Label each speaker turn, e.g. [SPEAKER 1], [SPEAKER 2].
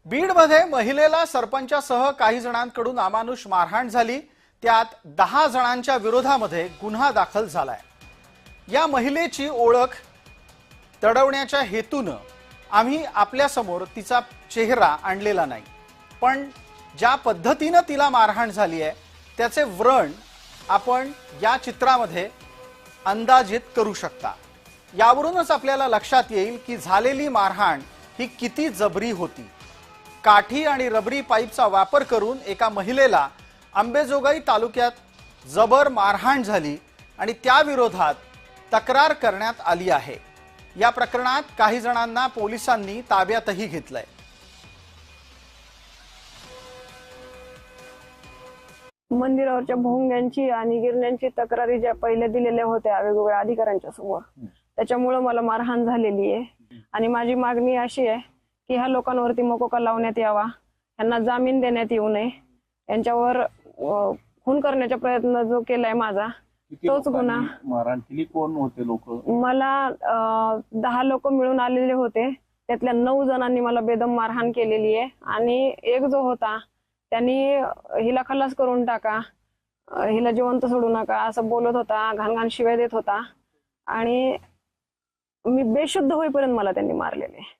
[SPEAKER 1] बीडमध्ये महिलेला सरपंचासह काही जणांकडून अमानुष मारहाण झाली। त्यात 10 जणांच्या विरोधामध्ये गुन्हा दाखल झालाय। या महिलेची ओळख तडवण्याच्या हेतूने आम्ही आपल्या समोर तिचा चेहरा आणलेला नाही, पण ज्या पद्धतीने तिला मारहाण झाली आहे त्याचे व्रण आपण या चित्रामध्ये अंदाजित करू शकता। यावरूनच आपल्याला लक्षात येईल की झालेली मारहाण ही किती जबरी होती। काठी आणि रबरी पाईपचा वापर करून एका महिलेला अंबेजोगाई तालुक्यात जबर मारहाण झाली आणि त्या विरोधात तक्रार करण्यात आली आहे। या प्रकरणात काही जणांना पोलिसांनी ताब्यातही घेतलंय।
[SPEAKER 2] मंदिरावरच्या भोंग्यांची आणि गिरण्यांची तक्रारी ज्या पहिले दिलेल्या होत्या वेगवेगळ्या अधिकाऱ्यांच्या समोर, त्याच्यामुळे मला मारहाण झालेली आहे। आणि माझी मागणी अशी आहे की ह्या लोकांवरती मकोका लावण्यात यावा, यांना जामीन देण्यात येऊ नये, यांच्यावर खून करण्याचा प्रयत्न जो केलाय माझा तोच गुन्हा।
[SPEAKER 3] मारहाण केली कोण होते लोक?
[SPEAKER 2] मला 10 लोक मिळून आलेले होते, त्यातल्या 9 जणांनी मला बेदम मारहाण केलेली आहे। आणि एक जो होता त्यांनी हिला खलास करून टाका, हिला जिवंत सोडू नका असं बोलत होता, घाण शिवाय देत होता आणि मी बेशुद्ध होईपर्यंत मला त्यांनी मारलेले।